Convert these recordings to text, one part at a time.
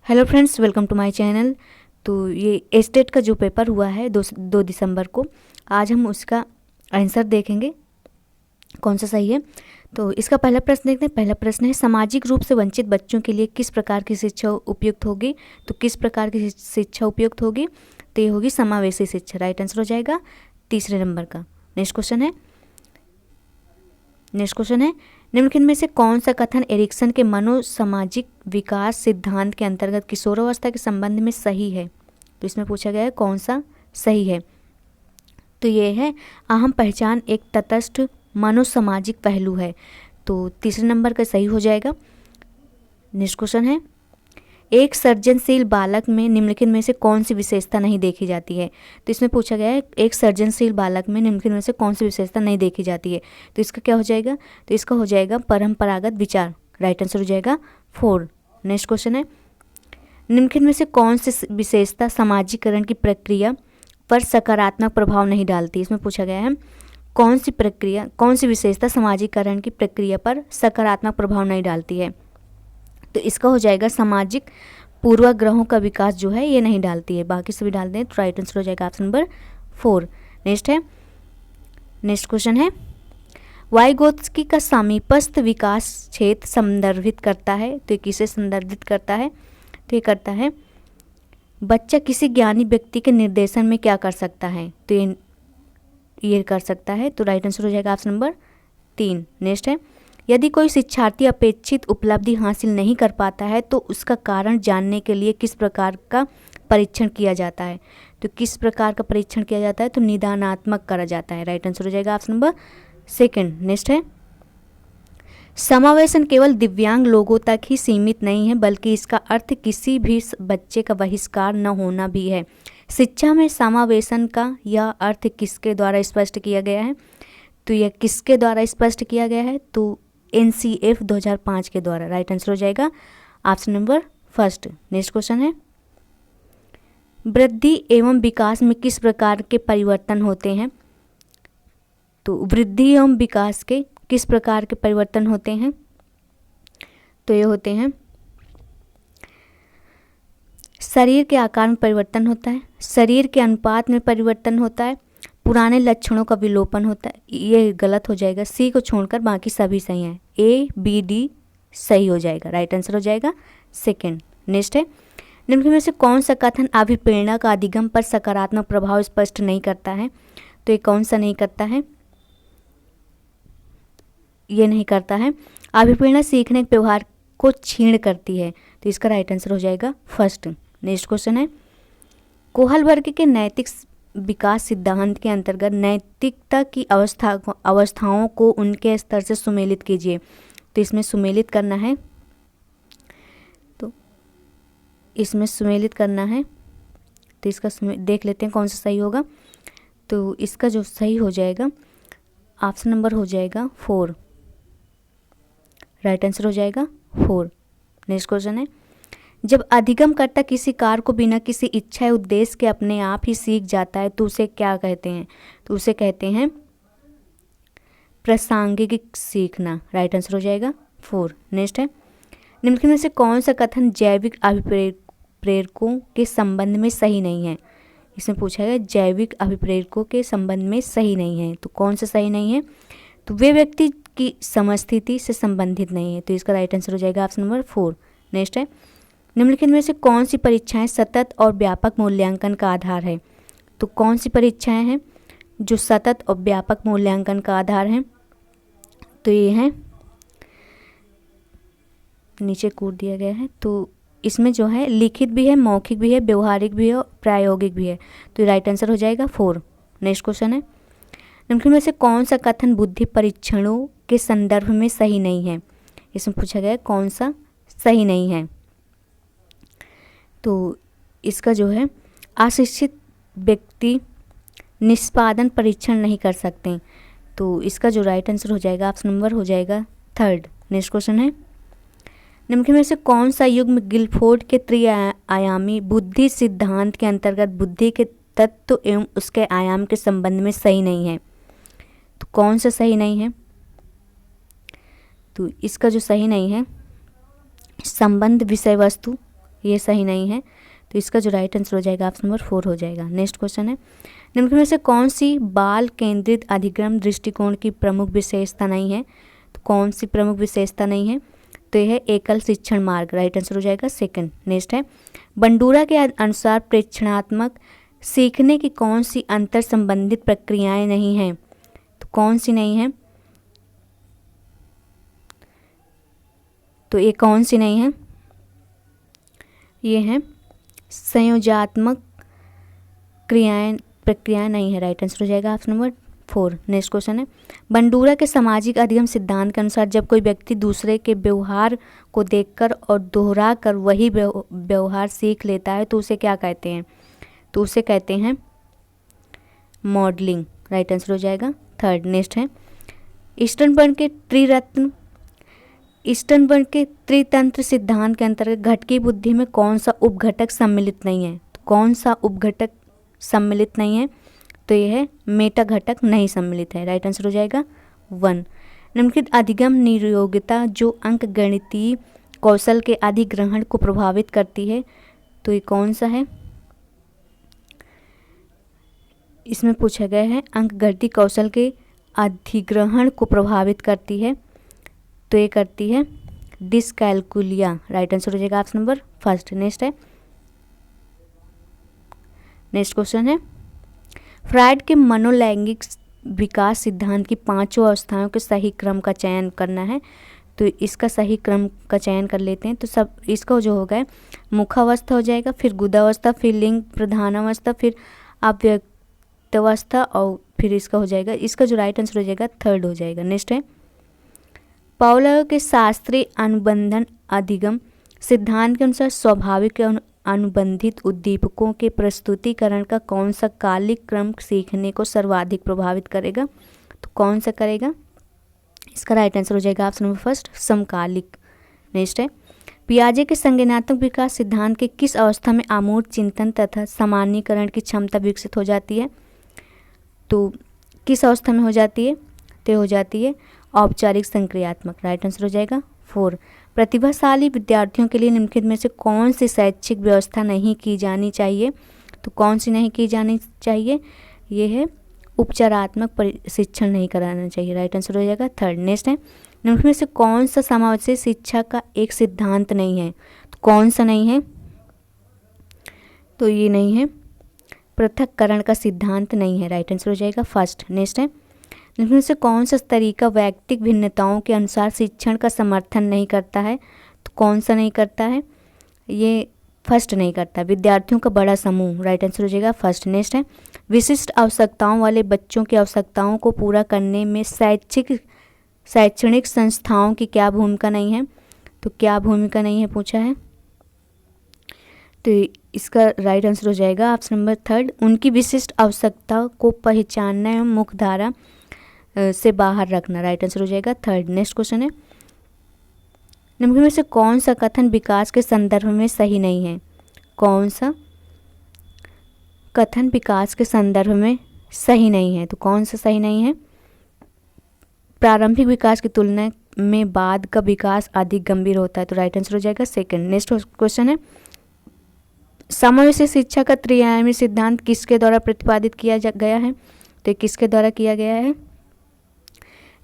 Hello friends, welcome to my channel. तो ये estate का जो पेपर हुआ है 2 दिसंबर को, आज हम उसका आंसर देखेंगे कौन सा सही है। तो इसका पहला प्रश्न देखते हैं। पहला प्रश्न है, सामाजिक रूप से वंचित बच्चों के लिए किस प्रकार की शिक्षा उपयुक्त होगी। तो किस प्रकार की शिक्षा उपयुक्त होगी, तो ये होगी समावेशी शिक्षा। राइट आंसर हो जाएगा तीसरे नंबर का। नेक्स्ट क्वेश्चन है निम्नलिखित में से कौन सा कथन एरिक्सन के मनोसामाजिक विकास सिद्धांत के अंतर्गत किशोरावस्था के संबंध में सही है। तो इसमें पूछा गया है कौन सा सही है। तो ये है, अहम पहचान एक तटस्थ मनोसामाजिक पहलू है। तो तीसरे नंबर का सही हो जाएगा। नेक्स्ट क्वेश्चन है, एक सृजनशील बालक में निम्नलिखित में से कौन सी विशेषता नहीं देखी जाती है। तो इसमें पूछा गया है एक सृजनशील बालक में निम्नलिखित में से कौन सी विशेषता नहीं देखी जाती है। तो इसका क्या हो जाएगा, तो इसका हो जाएगा परंपरागत विचार। राइट आंसर हो जाएगा 4। नेक्स्ट क्वेश्चन है, निम्नलिखित में से कौन सी विशेषता सामाजिकरण की प्रक्रिया पर सकारात्मक प्रभाव नहीं डालती। इसमें पूछा गया है कौन सी विशेषता सामाजिकरण की प्रक्रिया पर सकारात्मक प्रभाव नहीं डालती है। तो इसका हो जाएगा सामाजिक पूर्वाग्रहों का विकास जो है ये नहीं डालती है, बाकी सभी डालते हैं। तो राइट आंसर हो जाएगा ऑप्शन नंबर 4। नेक्स्ट क्वेश्चन है, वाइगोत्स्की का समीपस्थ विकास क्षेत्र संदर्भित करता है। तो ये किसे संदर्भित करता है, तो ये करता है बच्चा किसी ज्ञानी व्यक्ति के निर्देशन में क्या कर सकता है। तो ये कर सकता है। तो राइट आंसर हो जाएगा ऑप्शन नंबर 3। नेक्स्ट है, यदि कोई शिक्षार्थी अपेक्षित उपलब्धि हासिल नहीं कर पाता है तो उसका कारण जानने के लिए किस प्रकार का परीक्षण किया जाता है। तो किस प्रकार का परीक्षण किया जाता है, तो निदानात्मक करा जाता है। राइट आंसर हो जाएगा ऑप्शन नंबर 2। नेक्स्ट है, समावेशन केवल दिव्यांग लोगों तक ही सीमित नहीं है बल्कि इसका अर्थ किसी भी बच्चे का बहिष्कार न होना भी है। शिक्षा में समावेशन का यह अर्थ किसके द्वारा स्पष्ट किया गया है। तो यह किसके द्वारा स्पष्ट किया गया है, तो NCF 2005 के द्वारा। राइट आंसर हो जाएगा ऑप्शन नंबर 1। नेक्स्ट क्वेश्चन है, वृद्धि एवं विकास में किस प्रकार के परिवर्तन होते हैं। तो वृद्धि एवं विकास के किस प्रकार के परिवर्तन होते हैं, तो ये होते हैं शरीर के आकार में परिवर्तन होता है, शरीर के अनुपात में परिवर्तन होता है, पुराने लक्षणों का विलोपन होता है। ये गलत हो जाएगा, सी को छोड़कर बाकी सभी सही हैं। ABD सही हो जाएगा। राइट आंसर हो जाएगा 2। नेक्स्ट है, निम्नलिखित में से कौन सा कथन अभिप्रेरणा का अधिगम पर सकारात्मक प्रभाव स्पष्ट नहीं करता है। तो ये कौन सा नहीं करता है, ये नहीं करता है अभिप्रेरणा सीखने के व्यवहार को क्षीण करती है। तो इसका राइट आंसर हो जाएगा 1। नेक्स्ट क्वेश्चन है, कोहल वर्ग के नैतिक विकास सिद्धांत के अंतर्गत नैतिकता की अवस्थाओं को उनके स्तर से सुमेलित कीजिए। तो इसमें सुमेलित करना है, तो इसमें सुमेलित करना है। तो इसका देख लेते हैं कौन सा सही होगा। तो इसका जो सही हो जाएगा ऑप्शन नंबर हो जाएगा 4। राइट आंसर हो जाएगा 4। नेक्स्ट क्वेश्चन है, जब अधिगमकर्ता किसी कार्य को बिना किसी इच्छा या उद्देश्य के अपने आप ही सीख जाता है तो उसे क्या कहते हैं। तो उसे कहते हैं प्रासंगिक सीखना। राइट आंसर हो जाएगा 4। नेक्स्ट है, निम्नलिखित में से कौन सा कथन जैविक अभिप्रेरकों के संबंध में सही नहीं है। इसमें पूछा गया जैविक अभिप्रेरकों के संबंध में सही नहीं है। तो कौन सा सही नहीं है, तो वे व्यक्ति की समस्थिति से संबंधित नहीं है। तो इसका राइट आंसर हो जाएगा ऑप्शन नंबर 4। नेक्स्ट है, निम्नलिखित में से कौन सी परीक्षाएं सतत और व्यापक मूल्यांकन का आधार है। तो कौन सी परीक्षाएं हैं जो सतत और व्यापक मूल्यांकन का आधार हैं, तो ये है नीचे कूद दिया गया है। तो इसमें जो है लिखित भी है, मौखिक भी है, व्यवहारिक भी है और प्रायोगिक भी है। तो राइट आंसर हो जाएगा 4। नेक्स्ट क्वेश्चन है, निम्नलिखित में से कौन सा कथन बुद्धि परीक्षणों के संदर्भ में सही नहीं है। इसमें पूछा गया कौन सा सही नहीं है। तो इसका जो है अशिक्षित व्यक्ति निष्पादन परीक्षण नहीं कर सकते। तो इसका जो राइट आंसर हो जाएगा ऑप्शन नंबर हो जाएगा 3। नेक्स्ट क्वेश्चन है, निम्नलिखित में से कौन सा युग्म गिलफोर्ड के त्रिआयामी बुद्धि सिद्धांत के अंतर्गत बुद्धि के तत्व एवं उसके आयाम के संबंध में सही नहीं है। तो कौन सा सही नहीं है, तो इसका जो सही नहीं है संबंध विषय वस्तु ये सही नहीं है। तो इसका जो राइट आंसर हो जाएगा ऑप्शन नंबर 4 हो जाएगा। नेक्स्ट क्वेश्चन है, निम्नलिखित में से कौन सी बाल केंद्रित अधिगम दृष्टिकोण की प्रमुख विशेषता नहीं है? तो कौन सी प्रमुख विशेषता नहीं है? तो यह है एकल शिक्षण मार्ग, राइट आंसर हो जाएगा सेकंड। नेक्स्ट है, बंडूरा के अनुसार प्रेक्षणात्मक सीखने की कौन सी अंतर संबंधित प्रक्रियाएं नहीं हैं? तो कौन सी नहीं है? तो ये कौन सी नहीं है? ये है संयोजनात्मक प्रक्रियाएं नहीं है, राइट आंसर हो जाएगा ऑप्शन नंबर 4। नेक्स्ट क्वेश्चन है, बंडूरा के सामाजिक अधिगम सिद्धांत के अनुसार जब कोई व्यक्ति दूसरे के व्यवहार को देखकर और दोहरा कर वही व्यवहार सीख लेता है तो उसे क्या कहते हैं? तो उसे कहते हैं मॉडलिंग, राइट आंसर हो जाएगा थर्ड। नेक्स्ट है, ईस्टर्नबर्ग के त्रितंत्र सिद्धांत के अंतर्गत घटकी बुद्धि में कौन सा उपघटक सम्मिलित नहीं है? तो कौन सा उपघटक सम्मिलित नहीं है? तो यह है मेटा घटक नहीं सम्मिलित है, राइट आंसर हो जाएगा 1। निम्नलिखित अधिगम नियोगिता जो अंक गणितीय कौशल के अधिग्रहण को प्रभावित करती है, तो ये कौन सा है? इसमें पूछा गया है अंक गणितीय कौशल के अधिग्रहण को प्रभावित करती है, तो ये करती है डिस्कैलकुलिया, राइट आंसर हो जाएगा ऑप्शन नंबर 1। नेक्स्ट है, नेक्स्ट क्वेश्चन है, फ्रायड के मनोलैंगिक विकास सिद्धांत की 5 अवस्थाओं के सही क्रम का चयन करना है। तो इसका सही क्रम का चयन कर लेते हैं। तो सब इसका जो होगा मुखावस्था हो जाएगा, फिर गुदावस्था, फिर लिंग प्रधानावस्था, फिर अव्यक्तावस्था और फिर इसका हो जाएगा, इसका जो राइट आंसर हो जाएगा थर्ड हो जाएगा। नेक्स्ट है, पावलोव के शास्त्रीय अनुबंधन अधिगम सिद्धांत के अनुसार स्वाभाविक अनुबंधित उद्दीपकों के प्रस्तुतिकरण का कौन सा कालिक क्रम सीखने को सर्वाधिक प्रभावित करेगा? तो कौन सा करेगा? इसका राइट आंसर हो जाएगा ऑप्शन नंबर 1 समकालिक। नेक्स्ट है, पियाजे के संज्ञानात्मक विकास सिद्धांत के किस अवस्था में अमूर्त चिंतन तथा सामान्यीकरण की क्षमता विकसित हो जाती है? तो किस अवस्था में हो जाती है? तो हो जाती है औपचारिक संक्रियात्मक, राइट आंसर हो जाएगा 4। प्रतिभाशाली विद्यार्थियों के लिए निम्नलिखित में से कौन सी शैक्षिक व्यवस्था नहीं की जानी चाहिए? तो कौन सी नहीं की जानी चाहिए? ये है उपचारात्मक प्रशिक्षण नहीं कराना चाहिए, राइट आंसर हो जाएगा 3rd। नेक्स्ट है, निम्नलिखित में से कौन सा समावेशी शिक्षा का एक सिद्धांत नहीं है? तो कौन सा नहीं है? तो ये नहीं है पृथक्करण का सिद्धांत नहीं है, राइट आंसर हो जाएगा 1st। नेक्स्ट है, निम्न में से कौन सा तरीका वैयक्तिक भिन्नताओं के अनुसार शिक्षण का समर्थन नहीं करता है? तो कौन सा नहीं करता है? ये 1st नहीं करता, विद्यार्थियों का बड़ा समूह, राइट आंसर हो जाएगा 1st। नेक्स्ट है, विशिष्ट आवश्यकताओं वाले बच्चों की आवश्यकताओं को पूरा करने में शैक्षणिक संस्थाओं की क्या भूमिका नहीं है? तो क्या भूमिका नहीं है पूछा है, तो इसका राइट आंसर हो जाएगा ऑप्शन नंबर 3rd, उनकी विशिष्ट आवश्यकता को पहचानना एवं मुख्यधारा से बाहर रखना, राइट आंसर हो जाएगा 3rd। नेक्स्ट क्वेश्चन है, निम्न में से कौन सा कथन विकास के संदर्भ में सही नहीं है? कौन सा कथन विकास के संदर्भ में सही नहीं है? तो कौन सा सही नहीं है? प्रारंभिक विकास की तुलना में बाद का विकास अधिक गंभीर होता है, तो राइट आंसर हो जाएगा 2nd। नेक्स्ट क्वेश्चन है, समावेशी शिक्षा का त्रिआयामी सिद्धांत किसके द्वारा प्रतिपादित किया गया है? तो किसके द्वारा किया गया है?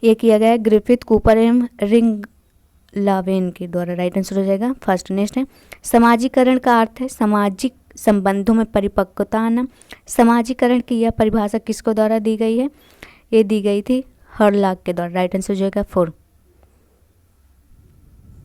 ये किया गया है ग्रिफिथ, कूपर एवं रिंग लावेन के द्वारा, राइट आंसर हो जाएगा 1st। नेक्स्ट है, समाजीकरण का अर्थ है सामाजिक संबंधों में परिपक्वता आना। समाजीकरण की यह परिभाषा किसको द्वारा दी गई है? ये दी गई थी हरलाक के द्वारा, राइट आंसर हो जाएगा 4।